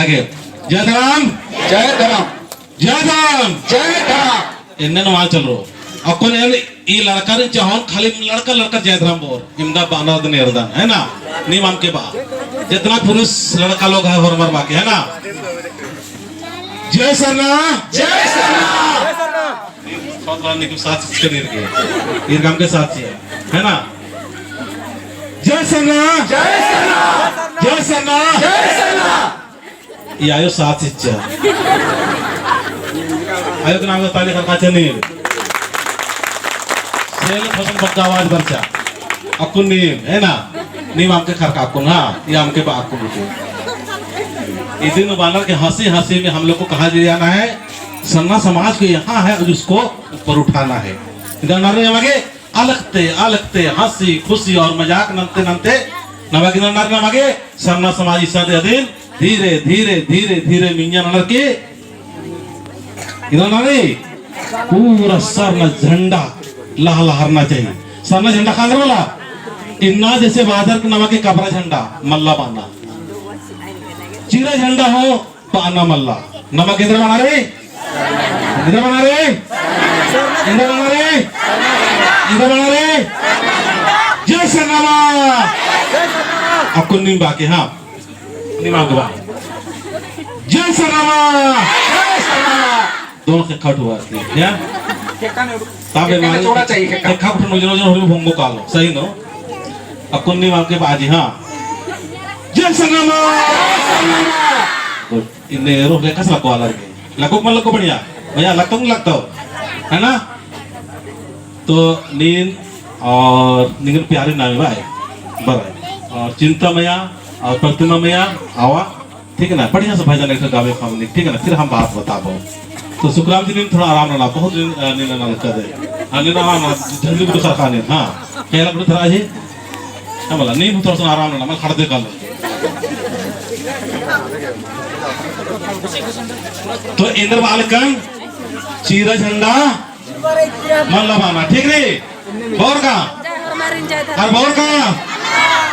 ಹಾಗೆ ಜಯರಾಮ್ जयराम जयराम जयराम इन्ने नवा चल रो अकोन ये लड़का ने चाहन खाली लड़का लड़का जयराम बोर इमदा बानद निर्दान है ना नियम के बा जितना पुरुष लड़का लोग है हरमर बाकी है ना जय सरना जय सरना के साथ इरगाम के साथ है ना जय सरना जय सरना जय सरना जय सरना ये आयो साथ इच्छा आयो के नाम ताली खरका चनी सेल फसल पक्का आवाज बरचा अकुन नीम है ना नीम हमके खरका अकुन हाँ ये हमके बा अकुन इस दिन बानर के हंसी हंसी में हम लोग को कहा जाना है सन्ना समाज को यहाँ है और उसको ऊपर उठाना है इधर नरे अलगते अलगते हंसी खुशी और मजाक नमते नमते नवागी नमागे सन्ना समाज इस दिन धीरे धीरे धीरे धीरे मिंजा नर के इधर नरे पूरा सरना झंडा लहलहारना चाहिए सरना झंडा खाने वाला इन्ना जैसे बादर के नवा के कपड़ा झंडा मल्ला बांधा चीरा झंडा हो पाना मल्ला नमक इधर बना रहे इधर बना रहे इधर बना रहे इधर बना रहे जय सरनामा आपको नीम बाकी हाँ नीम आपके बाद जय सरनामा दोनों के खट हुआ क्या ताबे मारे थोड़ा चाहिए खा उठो नोजो नोजो हरी भंगो कालो सही नो आपको नीम आपके बाजी हाँ जय सरनामा इन्हें रोक लेकर सलाको वाला है लगो मन लगो बढ़िया भैया लगता हूँ लगता हो है ना तो नींद और निगन प्यारे नाम है भाई बराबर और चिंता मैया और प्रतिमा मैया आवा ठीक है ना बढ़िया से भाईजान एक गावे खामने ठीक है ना फिर हम बात बता पाओ तो सुखराम जी ने थोड़ा आराम ना बहुत नींद ना कर दे नींद आराम जल्दी को सरकार ने हाँ क्या लग रहा है क्या बोला नींद थोड़ा सा आराम ना मैं खड़ दे कर तो इंद्र बालकन चीरा झंडा मल्ला बाना ठीक रे बोर का और बोर का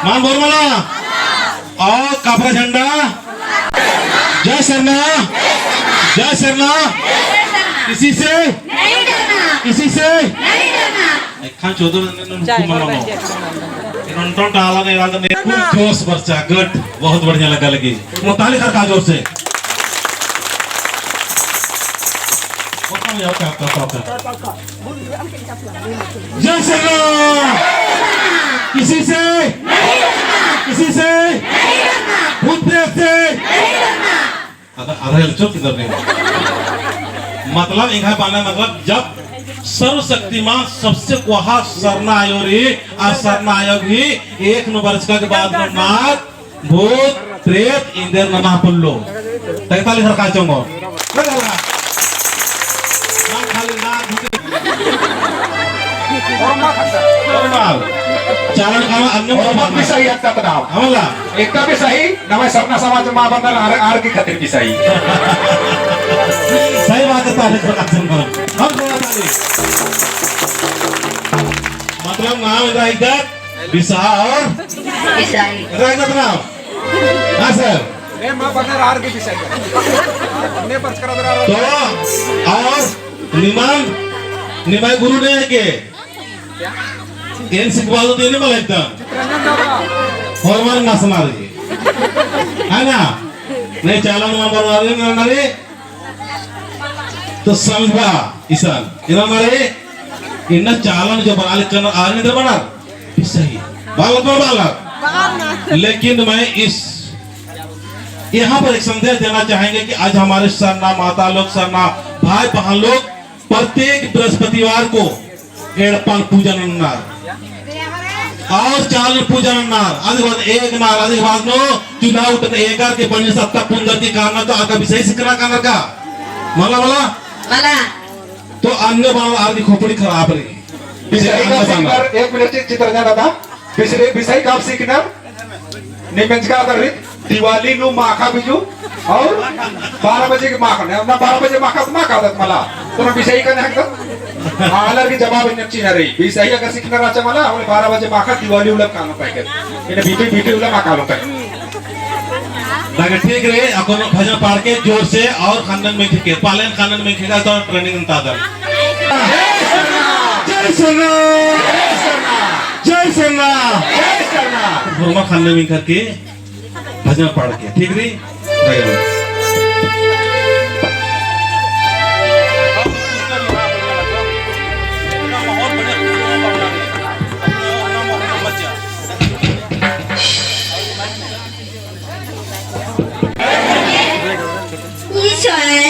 मान बोर मला और कापरा झंडा जय सरना जय सरना किसी से नहीं डरना किसी से नहीं डरना खान चौधरी इन्होंने डाला नहीं डाला नहीं जोश बरचा गुड बहुत बढ़िया लगा लगी मुतालिक खा जोर से जय सरना किसी से किसी से भूत प्रेत से अरे चुप किधर नहीं मतलब इनका पाना मतलब जब सर्वशक्तिमान सबसे वहा सरना आयो रे और सरना आयो भी एक वर्ष का के बाद नाथ भूत प्रेत इंद्र नना पुल्लो 43 हर का चंगो चालन खाना अन्य भी सही है नाम हमला एकता भी सही नवा सरना समाज मां बंदर आर की खातिर भी सही सही बात है तारीख पर एक्शन करो हम थोड़ा तारीख मतलब नाम इधर विसा और ईसाई इधर नाम हाँ सर ने मां बंदर आर की भी सही ने पर करा तो और निमान निमाय गुरु ने के ಏನ್ ಸಿಕ್ಬಾರ್ದು ಏನೇ ಮಲ ಇದ್ದ ಹೊರಮಾನ ನಾಸನಾರಿ ಆನಾ ನೇ ಚಾಲನ ಮಾಡಬಾರದು ಏನಂದ್ರೆ तो समझा ईसान इना मारे इन्ना चालन जो बना लिखकर आने दे बना सही बालक बालक लेकिन मैं इस यहाँ पर एक संदेश देना चाहेंगे कि आज हमारे सरना माता लोग सरना भाई बहन लोग प्रत्येक बृहस्पतिवार को एड़पान पूजन नार और चाल पूजन नार आदि बाद एक नार आदि बाद नो चुनाव उठन एकार के बनी सत्ता पुंदर की कारण तो आका विषय सिकरा कारण का मला मला मला तो अन्य बाल आदि खोपड़ी खराब रही एक मिनट चित्र दादा विषय का सीखना निमेंच का आधारित दिवाली नु माखा बिजू और 12 बजे के माखा ना 12 बजे माखा तो माखा आदत मला तो विषय का नहीं आलर की जवाब नक्की ना रही विषय अगर सीखना राचा मला और 12 बजे माखा दिवाली उलग कानो पाएगा इन्हें बीटी बीटी उलग माखा लो पाए लगे ठीक रे अपन भजन पाड़ के जोर से और खानदान में के पालन खानदान में खेगा तो ट्रेनिंग तादर जय सोना जय सोना भरमा खानदान में करके भजन पाड़ के ठीक रे ईश्वर